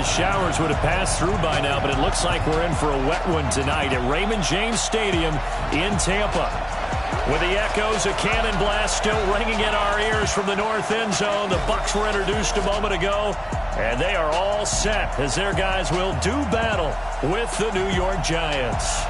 the showers would have passed through by now, but it looks like we're in for a wet one tonight at Raymond James Stadium in Tampa. With the echoes, a cannon blast still ringing in our ears from the north end zone. The Bucs were introduced a moment ago, and they are all set as their guys will do battle with the New York Giants.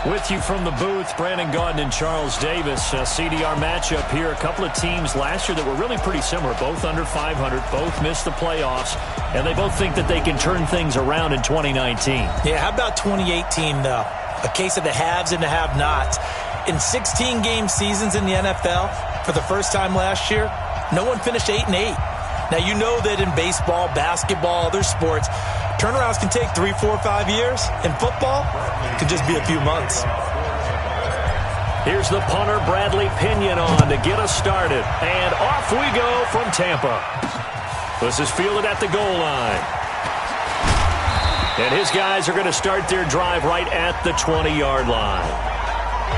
With you from the booth, Brandon Gaudin and Charles Davis. CDR matchup here. A couple of teams last year that were really pretty similar. Both under 500. Both missed the playoffs. And they both think that they can turn things around in 2019. Yeah, how about 2018, though? A case of the haves and the have-nots. In 16-game seasons in the NFL, for the first time last year, no one finished 8-8. Now, you know that in baseball, basketball, other sports, turnarounds can take 3, 4, 5 years. In football, it can just be a few months. Here's the punter, Bradley Pinion, on to get us started. And off we go from Tampa. This is fielded at the goal line. And his guys are going to start their drive right at the 20-yard line.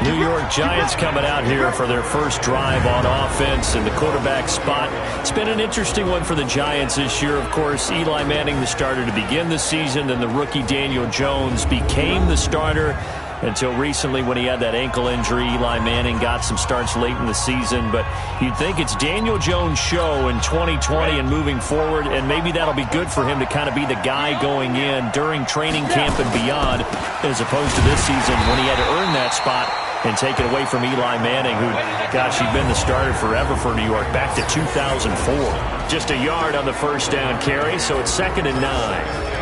New York Giants coming out here for their first drive on offense in the quarterback spot. It's been an interesting one for the Giants this year. Of course, Eli Manning, the starter to begin the season, then the rookie Daniel Jones became the starter until recently when he had that ankle injury. Eli Manning got some starts late in the season, but you'd think it's Daniel Jones' show in 2020 and moving forward, and maybe that'll be good for him to kind of be the guy going in during training camp and beyond, as opposed to this season when he had to earn that spot and take it away from Eli Manning, who, gosh, he'd been the starter forever for New York, back to 2004. Just a yard on the first down carry, so it's 2nd and 9.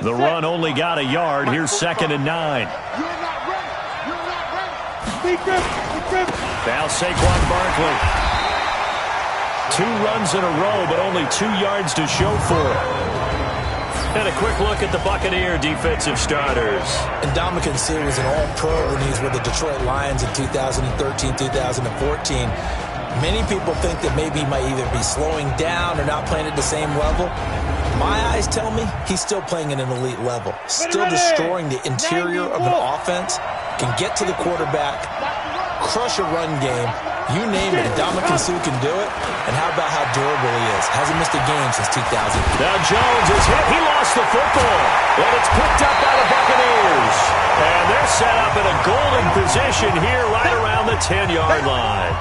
The run only got a yard. Here's 2nd and 9. Now Saquon Barkley. 2 runs in a row, but only 2 yards to show for it. And a quick look at the Buccaneer defensive starters. And Ndamukong Suh was an all-pro when he was with the Detroit Lions in 2013, 2014. Many people think that maybe he might either be slowing down or not playing at the same level. My eyes tell me he's still playing at an elite level, still destroying the interior of an offense, can get to the quarterback, crush a run game, you name it. Ndamukong Suh can do it, and how about how durable he is? Hasn't missed a game since 2000. Now Jones is hit. He lost the football, and it's picked up by the Buccaneers. And they're set up in a golden position here right around the 10-yard line.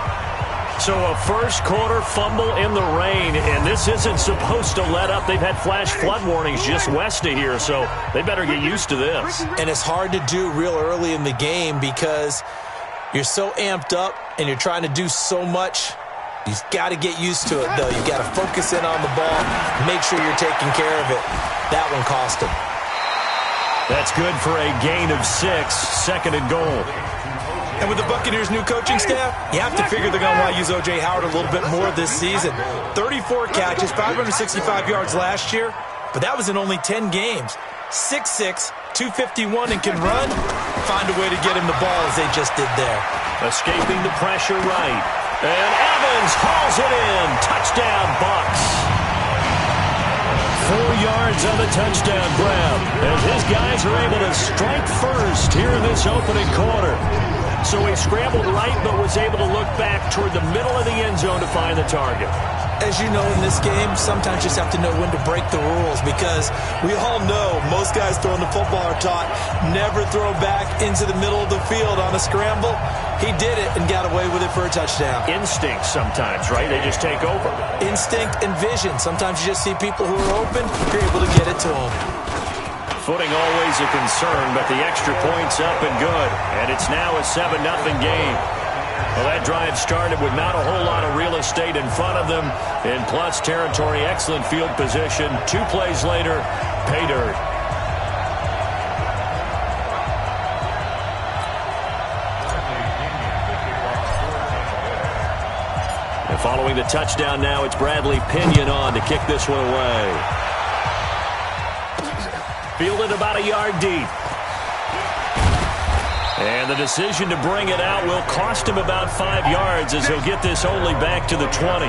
So a first-quarter fumble in the rain, and this isn't supposed to let up. They've had flash flood warnings just west of here, so they better get used to this. And it's hard to do real early in the game because you're so amped up and you're trying to do so much. You've got to get used to it, though. You've got to focus in on the ball, make sure you're taking care of it. That one cost him. That's good for a gain of 6, 2nd and goal. And with the Buccaneers' new coaching staff, you have to figure they're going to want to use O.J. Howard a little bit more this season. 34 catches, 565 yards last year, but that was in only 10 games. 6'6", 251, and can run. Find a way to get him the ball as they just did there. Escaping the pressure right. And Evans hauls it in. Touchdown, Bucs. 4 yards on the touchdown grab as his guys are able to strike first here in this opening quarter. So he scrambled right but was able to look back toward the middle of the end zone to find the target. As you know, in this game, sometimes you just have to know when to break the rules because we all know most guys throwing the football are taught never throw back into the middle of the field on a scramble. He did it and got away with it for a touchdown. Instinct sometimes, right? They just take over. Instinct and vision. Sometimes you just see people who are open, you're able to get it to them. Footing always a concern, but the extra point's up and good. And it's now a 7-0 game. Well, that drive started with not a whole lot of real estate in front of them. In plus territory, excellent field position. 2 plays later, pay dirt. And following the touchdown now, it's Bradley Pinion on to kick this one away. Fielded about a yard deep. And the decision to bring it out will cost him about 5 yards as he'll get this only back to the 20.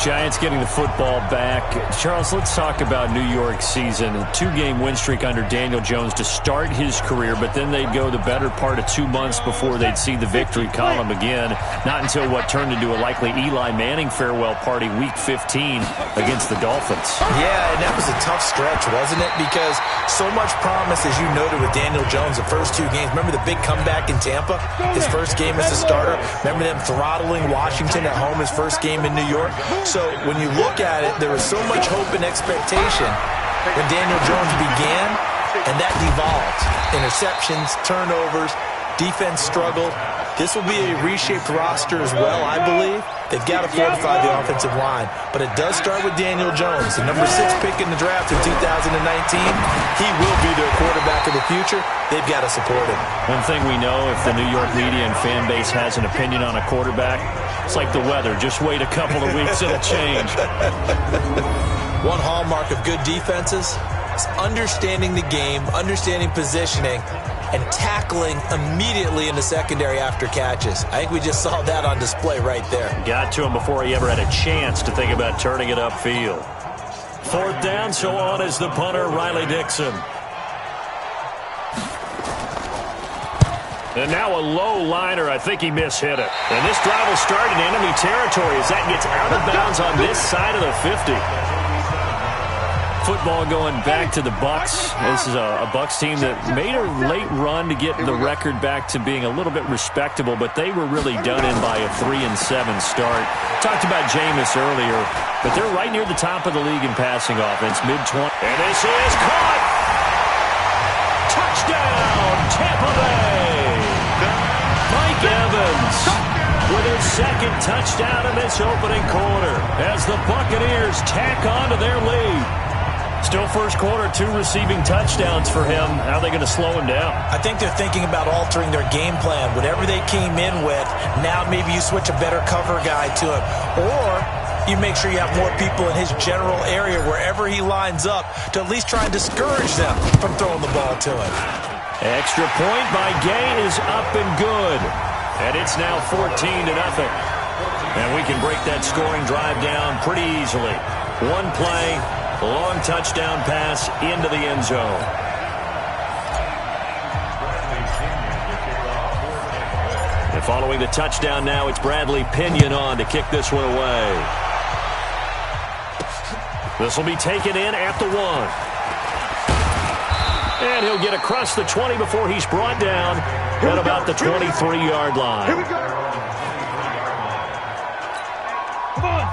Giants getting the football back. Charles, let's talk about New York's season. A 2-game win streak under Daniel Jones to start his career, but then they'd go the better part of 2 months before they'd see the victory column again. Not until what turned into a likely Eli Manning farewell party week 15 against the Dolphins. Yeah, and that was a tough stretch, wasn't it? Because so much promise, as you noted, with Daniel Jones the first 2 games. Remember the big comeback in Tampa? His first game as a starter. Remember them throttling Washington at home his first game in New York? So when you look at it, there was so much hope and expectation when Daniel Jones began, and that devolved. Interceptions, turnovers, defense struggled. This will be a reshaped roster as well, I believe. They've got to fortify the offensive line. But it does start with Daniel Jones, the number 6 pick in the draft in 2019. He will be their quarterback of the future. They've got to support him. One thing we know, if the New York media and fan base has an opinion on a quarterback, it's like the weather. Just wait a couple of weeks, it'll change. One hallmark of good defenses is understanding the game, understanding positioning, and tackling immediately in the secondary after catches. I think we just saw that on display right there. Got to him before he ever had a chance to think about turning it upfield. 4th down, so on is the punter, Riley Dixon. And now a low liner. I think he mishit it. And this drive will start in enemy territory as that gets out of bounds on this side of the 50. Football going back to the Bucs. This is a Bucs team that made a late run to get the record back to being a little bit respectable, but they were really done in by a 3-7 start. Talked about Jameis earlier, but they're right near the top of the league in passing offense, mid-20. And this is caught! Touchdown, Tampa Bay! Mike Evans with his 2nd touchdown in this opening quarter as the Buccaneers tack on to their lead. Still first quarter, 2 receiving touchdowns for him. How are they going to slow him down? I think they're thinking about altering their game plan. Whatever they came in with, now maybe you switch a better cover guy to him. Or you make sure you have more people in his general area wherever he lines up to at least try and discourage them from throwing the ball to him. Extra point by Gay is up and good. And it's now 14-0. And we can break that scoring drive down pretty easily. One play, long touchdown pass into the end zone. And following the touchdown now, it's Bradley Pinion on to kick this one away. This will be taken in at the 1. And he'll get across the 20 before he's brought down at about the 23-yard line. Here we go.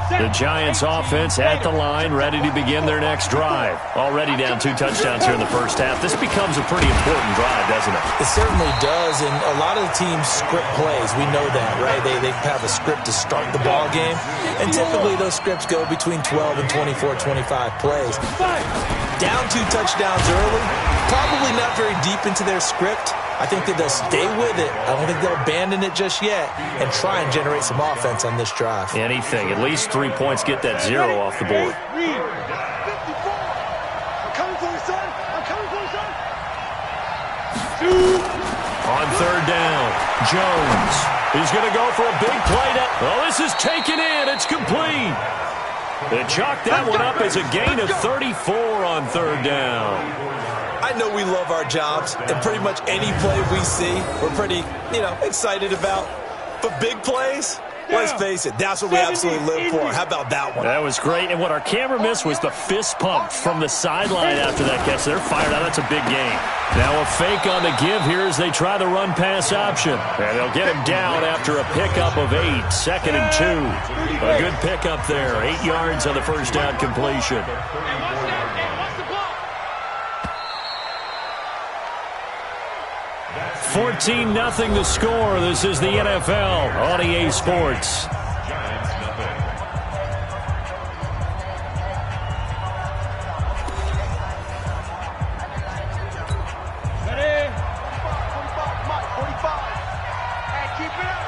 The Giants offense at the line, ready to begin their next drive. Already down 2 touchdowns here in the first half. This becomes a pretty important drive, doesn't it? It certainly does, and a lot of the teams script plays. We know that, right? They have a script to start the ball game, and typically those scripts go between 12 and 24, 25 plays. Down 2 touchdowns early, probably not very deep into their script. I think that they'll stay with it. I don't think they'll abandon it just yet and try and generate some offense on this drive. Anything. At least 3 points, get that 0 off the board. On 3rd down, Jones. He's going to go for a big play. Oh, this is taken in. It's complete. They chalk that one up as a gain of 34 on 3rd down. I know we love our jobs, and pretty much any play we see, we're pretty, excited about. But big plays, let's face it, that's what we absolutely live for. How about that one? That was great, and what our camera missed was the fist pump from the sideline after that catch. They're fired out. That's a big game. Now a fake on the give here as they try the run-pass option. And they'll get him down after a pickup of 8, 2nd and 2. A good pickup there, 8 yards on the first down completion. 14-0 the score. This is the NFL on EA Sports. Ready? 45. Hey, keep it up.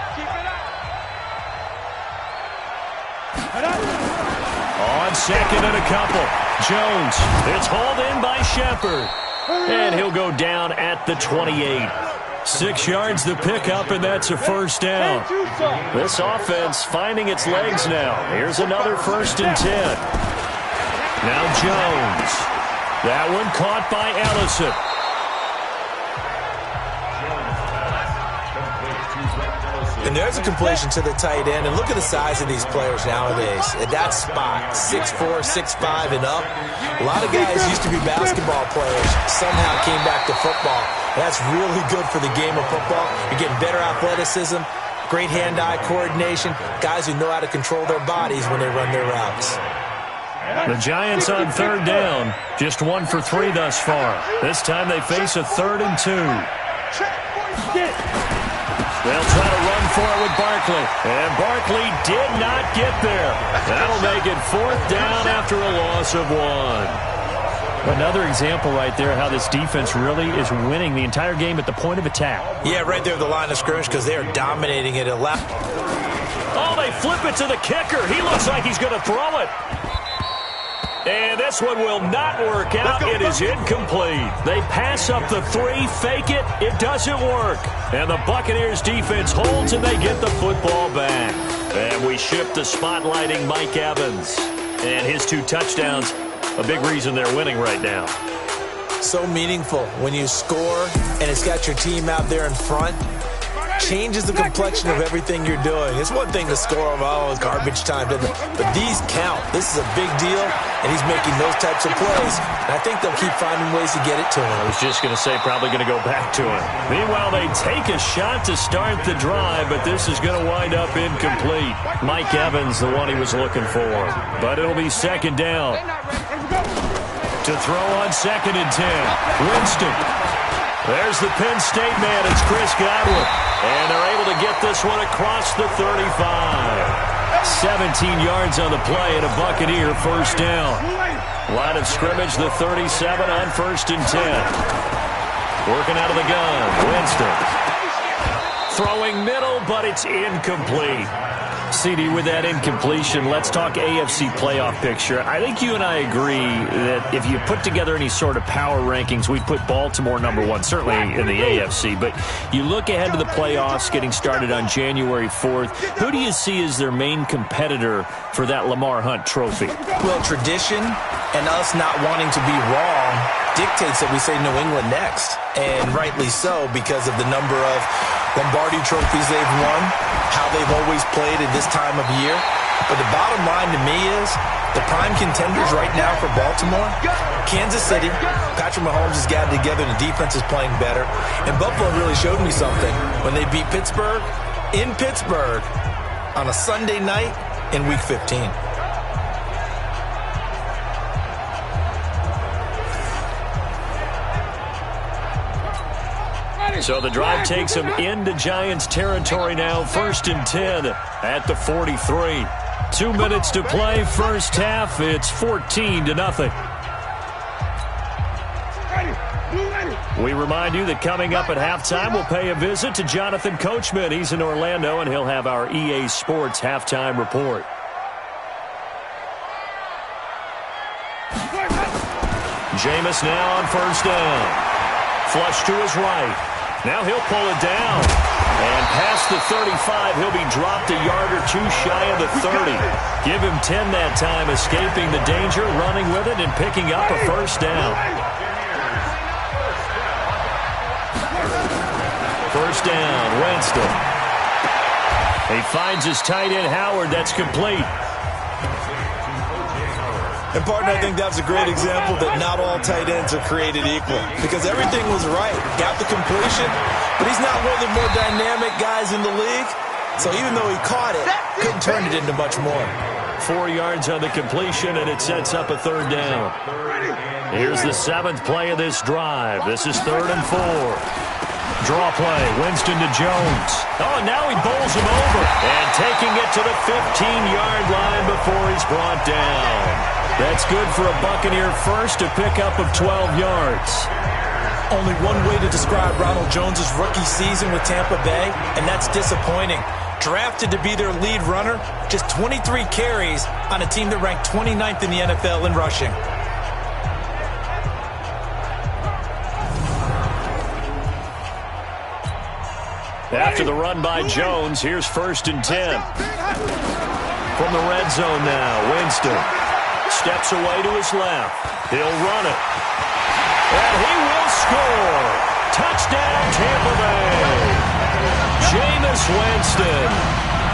On 2nd and a couple. Jones. It's hauled in by Shepard. And he'll go down at the 28. 6 yards the pickup, and that's a first down. This offense finding its legs now. Here's another 1st and 10. Now Jones. That one caught by Ellison. And there's a completion to the tight end. And look at the size of these players nowadays. At that spot, 6'4", 6'5", and up. A lot of guys used to be basketball players, somehow came back to football. That's really good for the game of football. You're getting better athleticism, great hand-eye coordination, guys who know how to control their bodies when they run their routes. The Giants on 3rd down, just 1 for 3 thus far. This time they face a 3rd and 2. They'll try to run for it with Barkley. And Barkley did not get there. That'll make it 4th down after a loss of 1. Another example right there how this defense really is winning the entire game at the point of attack. Yeah, right there at the line of scrimmage because they are dominating it at left. Oh, they flip it to the kicker. He looks like he's going to throw it. And this one will not work out. It is incomplete. They pass up the 3, fake it. It doesn't work. And the Buccaneers defense holds and they get the football back. And we shift to spotlighting Mike Evans. And his 2 touchdowns, a big reason they're winning right now. So meaningful when you score and it's got your team out there in front. Changes the complexion of everything you're doing. It's one thing to score, it's garbage time, but these count. This is a big deal, and he's making those types of plays. And I think they'll keep finding ways to get it to him. I was just going to say probably going to go back to him. Meanwhile, they take a shot to start the drive, but this is going to wind up incomplete. Mike Evans, the one he was looking for. But it'll be 2nd down. To throw on 2nd and 10. Winston. There's the Penn State man. It's Chris Godwin. And they're able to get this one across the 35. 17 yards on the play and a Buccaneer 1st down. Line of scrimmage, the 37 on 1st and 10. Working out of the gun. Winston. Throwing middle, but it's incomplete. CD, with that incompletion, let's talk AFC playoff picture. I think you and I agree that if you put together any sort of power rankings, we'd put Baltimore #1, certainly in the AFC. But you look ahead to the playoffs getting started on January 4th. Who do you see as their main competitor for that Lamar Hunt trophy? Well, tradition and us not wanting to be wrong dictates that we say New England next. And rightly so, because of the number of Lombardi trophies they've won, how they've always played at this time of year. But the bottom line to me is the prime contenders right now for Baltimore, Kansas City. Patrick Mahomes has got it together. The defense is playing better. And Buffalo really showed me something when they beat Pittsburgh in Pittsburgh on a Sunday night in Week 15. So the drive takes them into Giants territory now. 1st and 10 at the 43. 2 minutes to play. First half. It's 14-0. We remind you that coming up at halftime, we'll pay a visit to Jonathan Coachman. He's in Orlando, and he'll have our EA Sports halftime report. Jameis now on 1st down. Flush to his right. Now he'll pull it down. And past the 35, he'll be dropped a yard or 2 shy of the 30. Give him 10 that time, escaping the danger, running with it, and picking up a 1st down. 1st down, Winston. He finds his tight end, Howard. That's complete. And, partner, I think that's a great example that not all tight ends are created equal because everything was right. Got the completion, but he's not one of the more dynamic guys in the league. So even though he caught it, couldn't turn it into much more. 4 yards on the completion, and it sets up a 3rd down. Here's the 7th play of this drive. This is 3rd and 4. Draw play, Winston to Jones. Oh, now he bowls him over. And taking it to the 15-yard line before he's brought down. That's good for a Buccaneer first, a pickup of 12 yards. Only one way to describe Ronald Jones' rookie season with Tampa Bay, and that's disappointing. Drafted to be their lead runner, just 23 carries on a team that ranked 29th in the NFL in rushing. After the run by Jones, here's 1st and 10. From the red zone now, Winston steps away to his left. He'll run it. And he will score. Touchdown, Tampa Bay. Jameis Winston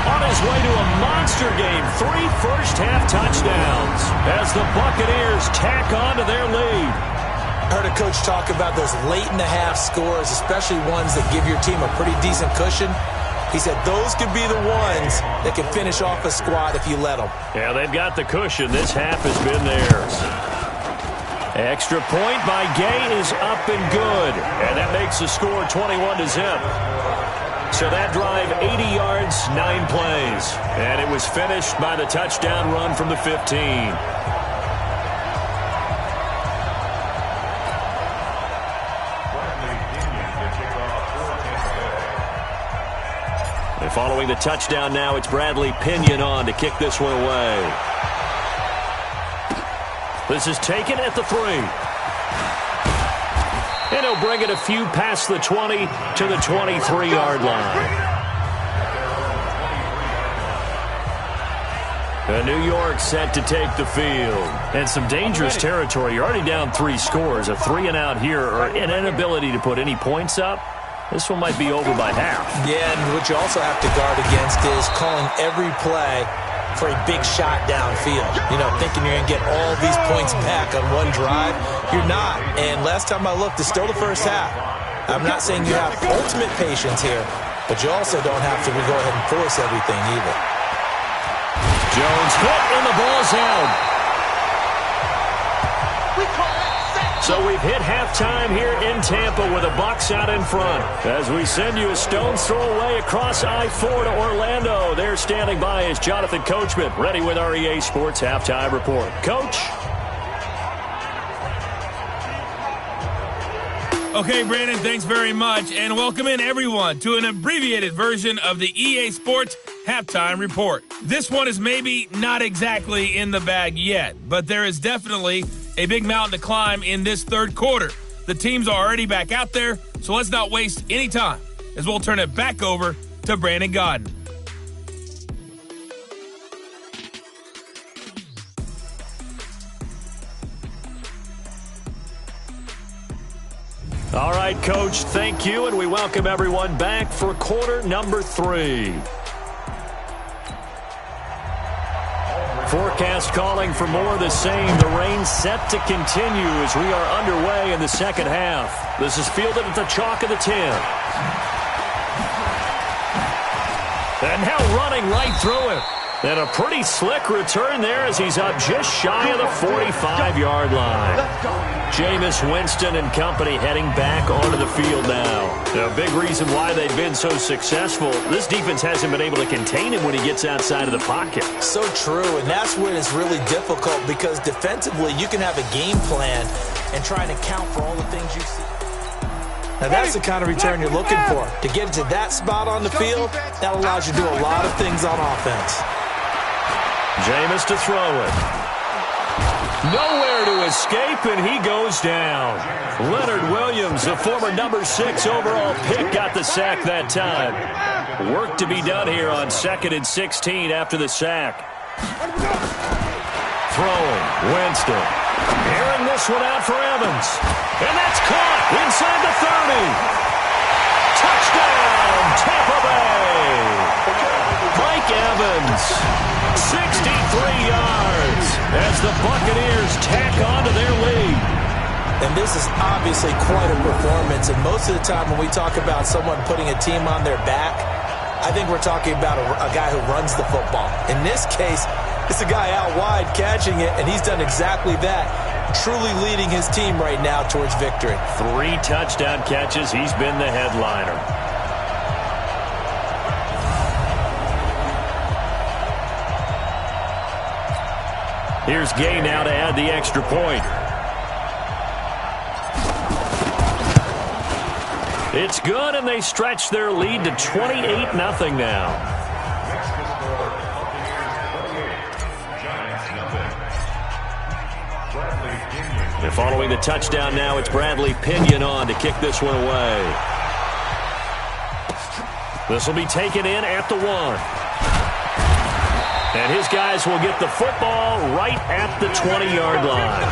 on his way to a monster game. 3 first-half touchdowns as the Buccaneers tack on to their lead. I heard a coach talk about those late-in-the-half scores, especially ones that give your team a pretty decent cushion. He said those could be the ones that can finish off a squad if you let them. Yeah, they've got the cushion. This half has been theirs. Extra point by Gay is up and good. And that makes the score 21-0. So that drive, 80 yards, 9 plays. And it was finished by the touchdown run from the 15. And following the touchdown now, it's Bradley Pinion on to kick this one away. This is taken at the 3. And he'll bring it a few past the 20 to the 23-yard line. And New York set to take the field. And some dangerous territory. You're already down 3 scores. A 3-and-out here, or an inability to put any points up. This one might be over by half. Yeah, and what you also have to guard against is calling every play for a big shot downfield. You know, thinking you're going to get all these points back on one drive. You're not. And last time I looked, it's still the first half. I'm not saying you have ultimate patience here, but you also don't have to go ahead and force everything either. Jones hit and the ball's out. So we've hit halftime here in Tampa with the Bucs out in front. As we send you a stone's throw away across I-4 to Orlando. There standing by is Jonathan Coachman, ready with our EA Sports Halftime Report. Coach? Okay, Brandon, thanks very much. And welcome in, everyone, to an abbreviated version of the EA Sports Halftime Report. This one is maybe not exactly in the bag yet, but there is definitely a big mountain to climb in this third quarter. The teams are already back out there, so let's not waste any time as we'll turn it back over to Brandon Godden. All right, Coach, thank you, and we welcome everyone back for quarter number 3. Forecast calling for more of the same. The rain set to continue as we are underway in the second half. This is fielded at the chalk of the 10. And now running right through it. And a pretty slick return there as he's up just shy of the 45-yard line. Jameis Winston and company heading back onto the field now. A big reason why they've been so successful, this defense hasn't been able to contain him when he gets outside of the pocket. So true, and that's when it's really difficult because defensively you can have a game plan and try to account for all the things you see. Now that's the kind of return you're looking for. To get to that spot on the field, that allows you to do a lot of things on offense. Jameis to throw it. Nowhere to escape, and he goes down. Leonard Williams, the former number 6 overall pick, got the sack that time. Work to be done here on 2nd and 16 after the sack. Throwing, Winston. Airing this one out for Evans. And that's caught inside the 30. Touchdown, Tampa Bay. Mike Evans, 63 yards as the Buccaneers tack on to their lead. And this is obviously quite a performance. And most of the time when we talk about someone putting a team on their back, I think we're talking about a guy who runs the football. In this case, it's a guy out wide catching it, and he's done exactly that, truly leading his team right now towards victory. 3 touchdown catches. He's been the headliner. Here's Gay now to add the extra point. It's good, and they stretch their lead to 28-0 now. And following the touchdown now, it's Bradley Pinion on to kick this one away. This will be taken in at the 1. And his guys will get the football right at the 20-yard line.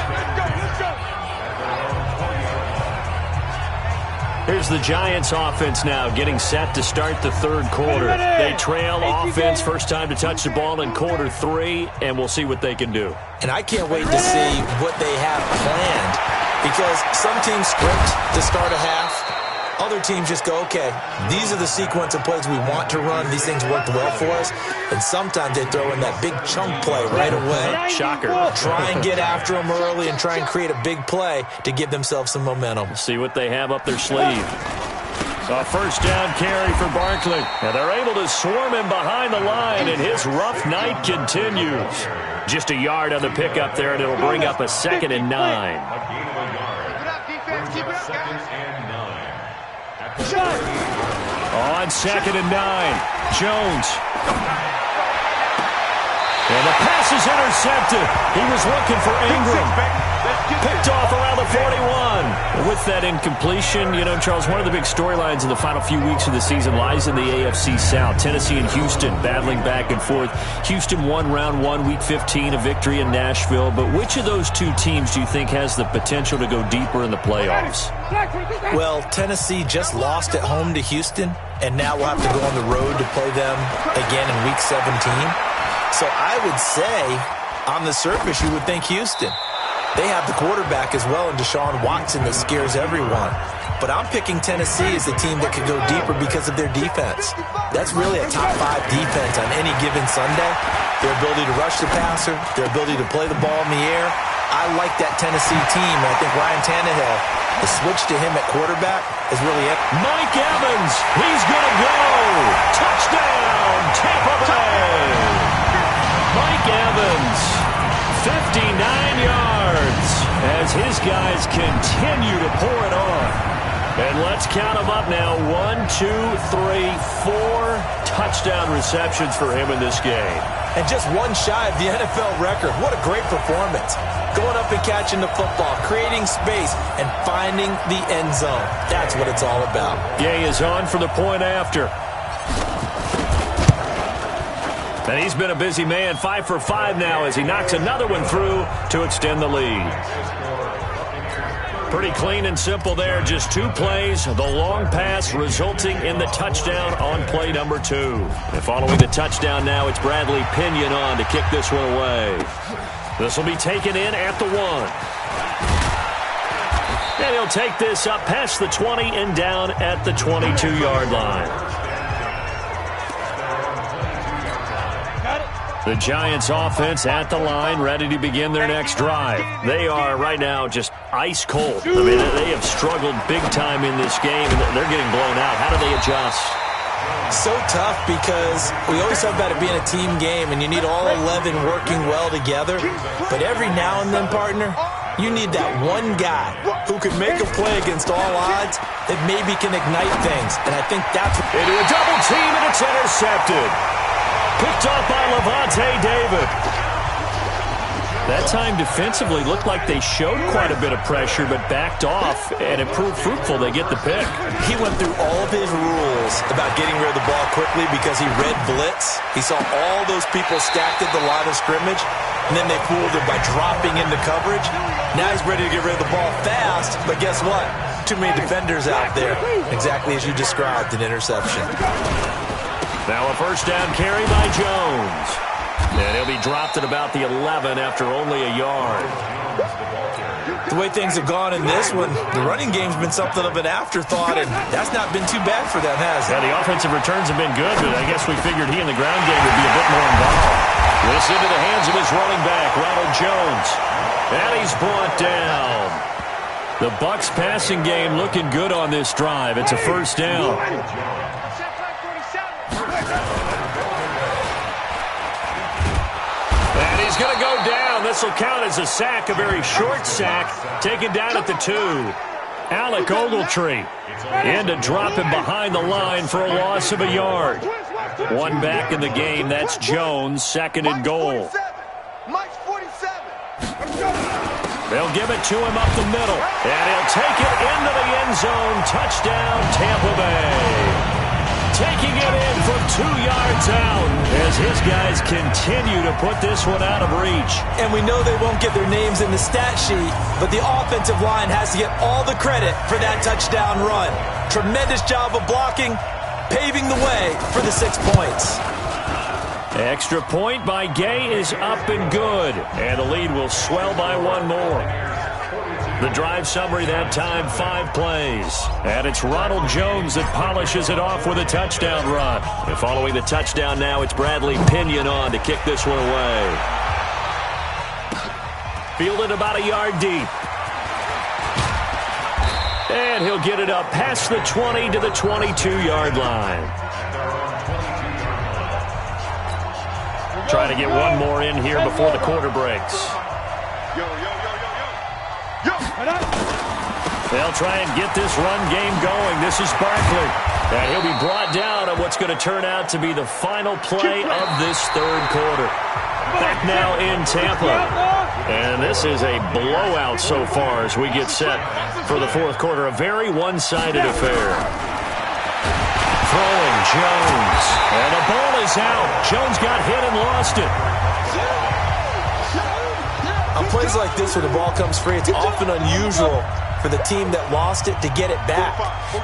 Here's the Giants offense now getting set to start the third quarter. They trail offense, first time to touch the ball in quarter 3, and we'll see what they can do. And I can't wait to see what they have planned, because some teams script to start a half. Other teams just go, okay, these are the sequence of plays we want to run. These things worked well for us. And sometimes they throw in that big chunk play right away. Shocker. Try and get after them early and try and create a big play to give themselves some momentum. See what they have up their sleeve. So a first down carry for Barkley. And they're able to swarm him behind the line, and his rough night continues. Just a yard on the pickup there, and it'll bring up a 2nd and 9. On 2nd and 9, Jones. And the pass is intercepted. He was looking for Ingram. Picked off around the 41. With that incompletion, you know, Charles, one of the big storylines in the final few weeks of the season lies in the AFC South. Tennessee and Houston battling back and forth. Houston won round 1, week 15, a victory in Nashville. But which of those two teams do you think has the potential to go deeper in the playoffs? Well, Tennessee just lost at home to Houston, and now we'll have to go on the road to play them again in week 17. So I would say, on the surface, you would think Houston. They have the quarterback as well in Deshaun Watson that scares everyone. But I'm picking Tennessee as the team that could go deeper because of their defense. That's really a top 5 defense on any given Sunday. Their ability to rush the passer, their ability to play the ball in the air. I like that Tennessee team, and I think Ryan Tannehill, the switch to him at quarterback is really it. Mike Evans, he's going to go. Touchdown, Tampa Bay. Mike Evans, 59 yards as his guys continue to pour it on. And let's count them up now. 1, 2, 3, 4 touchdown receptions for him in this game. And just one shy of the NFL record. What a great performance. Going up and catching the football, creating space, and finding the end zone. That's what it's all about. Gay is on for the point after. And he's been a busy man, 5 for 5 now as he knocks another one through to extend the lead. Pretty clean and simple there, just 2 plays, the long pass resulting in the touchdown on play number 2. And following the touchdown now, it's Bradley Pinion on to kick this one away. This will be taken in at the 1. And he'll take this up past the 20 and down at the 22-yard line. The Giants offense at the line, ready to begin their next drive. They are right now just ice cold. I mean, they have struggled big time in this game, and they're getting blown out. How do they adjust? So tough because we always talk about it being a team game, and you need all 11 working well together. But every now and then, partner, you need that one guy who can make a play against all odds that maybe can ignite things. And I think that's... Into a double team, and it's intercepted. Picked off by Levante David. That time defensively looked like they showed quite a bit of pressure, but backed off, and it proved fruitful. They get the pick. He went through all of his rules about getting rid of the ball quickly because he read blitz. He saw all those people stacked at the line of scrimmage, and then they fooled him by dropping into coverage. Now he's ready to get rid of the ball fast, but guess what? Too many defenders out there. Exactly as you described, an interception. Now a first down carry by Jones. And he'll be dropped at about the 11 after only a yard. The way things have gone in this one, the running game's been something of an afterthought, and that's not been too bad for them, has it? Yeah, the offensive returns have been good, but I guess we figured he in the ground game would be a bit more involved. This into the hands of his running back, Ronald Jones. And he's brought down. The Bucs passing game looking good on this drive. It's a first down. And he's going to go down. This will count as a sack, a very short sack, taken down at the 2. Alec Ogletree in to drop him behind the line for a loss of a yard. One back in the game. That's Jones, 2nd and goal. They'll give it to him up the middle, and he'll take it into the end zone. Touchdown, Tampa Bay. taking it in from 2 yards out as his guys continue to put this one out of reach. And we know they won't get their names in the stat sheet, but the offensive line has to get all the credit for that touchdown run. Tremendous job of blocking, paving the way for the 6 points. Extra point by Gay is up and good, and the lead will swell by 1 more. The drive summary that time, 5 plays. And it's Ronald Jones that polishes it off with a touchdown run. And following the touchdown now, it's Bradley Pinion on to kick this one away. Fielded about a yard deep. And he'll get it up past the 20 to the 22-yard line. Trying to get one more in here before the quarter breaks. They'll try and get this run game going. This is Barkley. And he'll be brought down on what's going to turn out to be the final play of this third quarter. Back now in Tampa. And this is a blowout so far as we get set for the fourth quarter. A very one-sided affair. Throwing Jones. And the ball is out. Jones got hit and lost it. On plays like this where the ball comes free, it's often unusual for the team that lost it to get it back,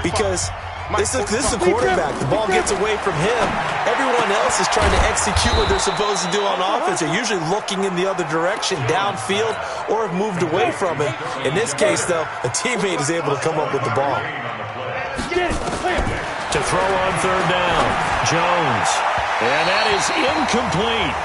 because this is the quarterback. The ball gets away from him. Everyone else is trying to execute what they're supposed to do on offense. They're usually looking in the other direction, downfield, or have moved away from it. In this case, though, a teammate is able to come up with the ball. To throw on third down, Jones. And that is incomplete.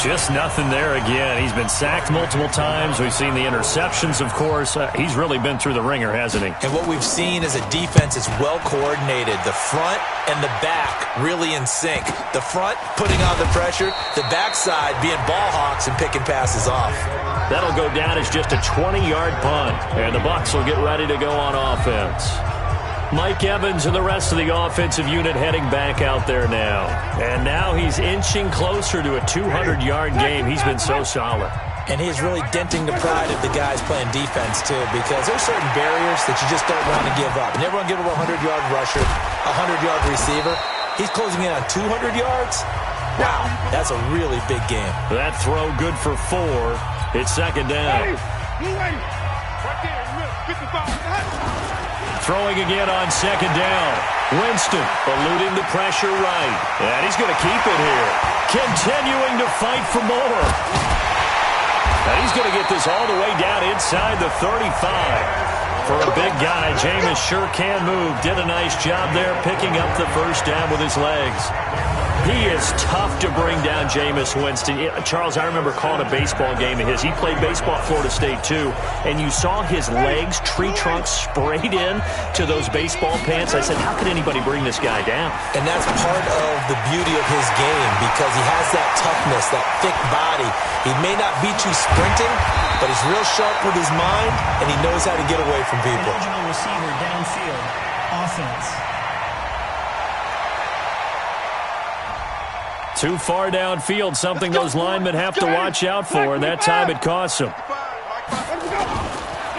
Just nothing there again. He's been sacked multiple times. We've seen the interceptions, of course. He's really been through the ringer, hasn't he? And what we've seen is a defense that's well coordinated. The front and the back really in sync. The front putting on the pressure, the backside being ball hawks and picking passes off. That'll go down as just a 20-yard punt. And the Bucs will get ready to go on offense. Mike Evans and the rest of the offensive unit heading back out there now. And now he's inching closer to a 200-yard game. He's been so solid. And he is really denting the pride of the guys playing defense, too, because there's certain barriers that you just don't want to give up. Never want to give up a 100-yard rusher, a 100-yard receiver. He's closing in on 200 yards. Wow, that's a really big game. That throw good for 4. It's second down. Throwing again on second down. Winston eluding the pressure right. And he's going to keep it here. Continuing to fight for more. And he's going to get this all the way down inside the 35. For a big guy, Jameis sure can move. Did a nice job there picking up the first down with his legs. He is tough to bring down, Jameis Winston. Charles, I remember calling a baseball game of his. He played baseball at Florida State, too. And you saw his legs, tree trunks sprayed in to those baseball pants. I said, how could anybody bring this guy down? And that's part of the beauty of his game, because he has that toughness, that thick body. He may not beat you sprinting, but he's real sharp with his mind, and he knows how to get away from people. Eligible receiver downfield. Offense. Too far downfield, something those linemen have to watch out for, and that time it costs them.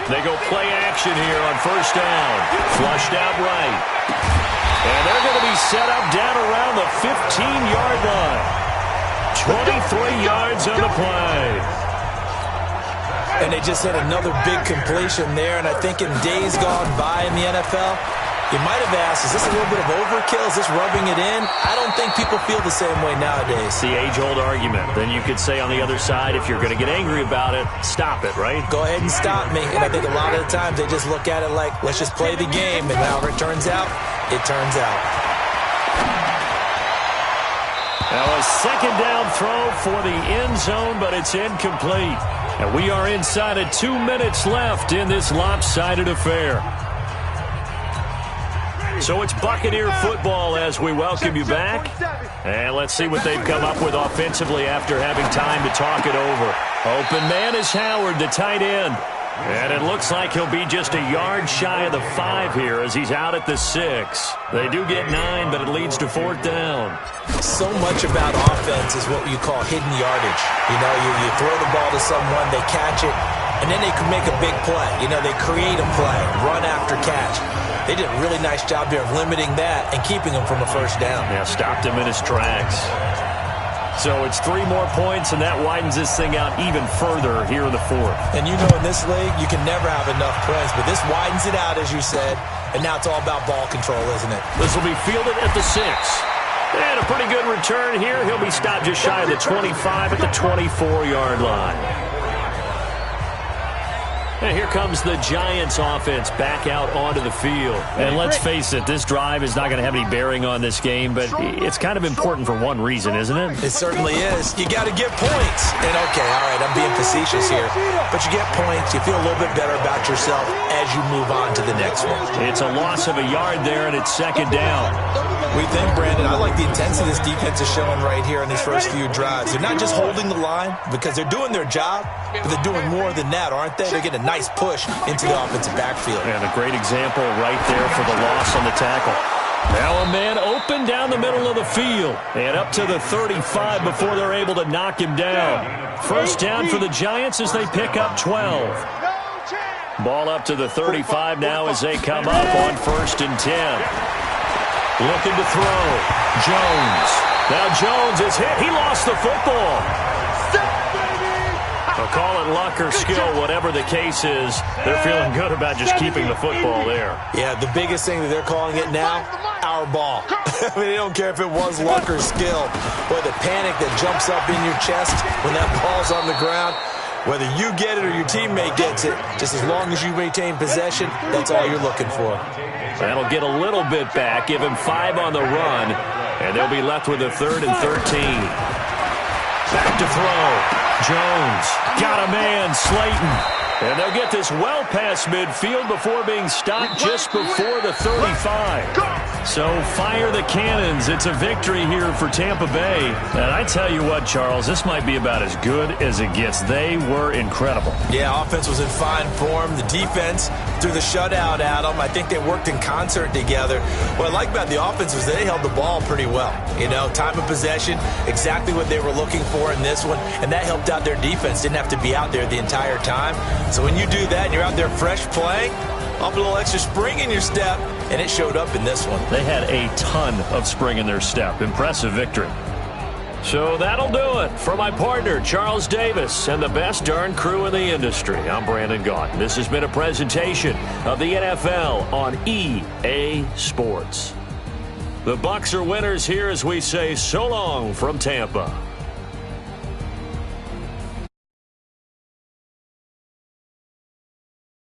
They go play action here on first down. Flushed out right. And they're going to be set up down around the 15-yard line. 23 yards on the play. And they just had another big completion there, and I think in days gone by in the NFL, you might have asked, is this a little bit of overkill? Is this rubbing it in? I don't think people feel the same way nowadays. It's the age-old argument. Then you could say on the other side, if you're going to get angry about it, stop it, right? Go ahead and stop me. And I think a lot of the times they just look at it like, let's just play the game. And however it turns out, it turns out. Now a second down throw for the end zone, but it's incomplete. And we are inside of 2 minutes left in this lopsided affair. So it's Buccaneer football as we welcome you back. And let's see what they've come up with offensively after having time to talk it over. Open man is Howard, the tight end. And it looks like he'll be just a yard shy of the 5 here as he's out at the 6. They do get 9, but it leads to 4th down. So much about offense is what you call hidden yardage. You know, you throw the ball to someone, they catch it, and then they can make a big play. You know, they create a play, run after catch. They did a really nice job here of limiting that and keeping him from a first down. Yeah, stopped him in his tracks. So it's 3 more points, and that widens this thing out even further here in the fourth. And you know, in this league, you can never have enough points, but this widens it out, as you said, and now it's all about ball control, isn't it? This will be fielded at the 6. And a pretty good return here. He'll be stopped just shy of the 25 at the 24-yard line. And here comes the Giants offense back out onto the field. And let's face it, this drive is not going to have any bearing on this game, but it's kind of important for one reason, isn't it? It certainly is. You got to get points. And okay, all right, I'm being facetious here, but you get points, you feel a little bit better about yourself as you move on to the next one. It's a loss of a yard there, and it's second down. We think, Brandon, I like the intensity this defense is showing right here in these first few drives. They're not just holding the line because they're doing their job, but they're doing more than that, aren't they? They're getting a nice push into the offensive backfield. And a great example right there for the loss on the tackle. Now a man open down the middle of the field and up to the 35 before they're able to knock him down. First down for the Giants as they pick up 12. Ball up to the 35 now as they come up on 1st and 10. Looking to throw. Jones. Now Jones is hit. He lost the football. They'll call it luck or skill, whatever the case is. They're feeling good about just keeping the football there. Yeah, the biggest thing that they're calling it now, our ball. I mean, they don't care if it was luck or skill. Boy, the panic that jumps up in your chest when that ball's on the ground, whether you get it or your teammate gets it, just as long as you maintain possession, that's all you're looking for. That'll get a little bit back, give him 5 on the run, and they'll be left with a 3rd and 13. Back to throw. Jones got a man, Slayton. And they'll get this well past midfield before being stopped just before the 35. So fire the cannons. It's a victory here for Tampa Bay. And I tell you what, Charles, this might be about as good as it gets. They were incredible. Yeah, offense was in fine form. The defense threw the shutout at them. I think they worked in concert together. What I like about the offense was they held the ball pretty well. You know, time of possession, exactly what they were looking for in this one. And that helped out their defense. Didn't have to be out there the entire time. So when you do that and you're out there fresh playing, up a little extra spring in your step, and it showed up in this one. They had a ton of spring in their step. Impressive victory. So that'll do it. For my partner, Charles Davis, and the best darn crew in the industry, I'm Brandon Gaudin. This has been a presentation of the NFL on EA Sports. The Bucs are winners here as we say so long from Tampa.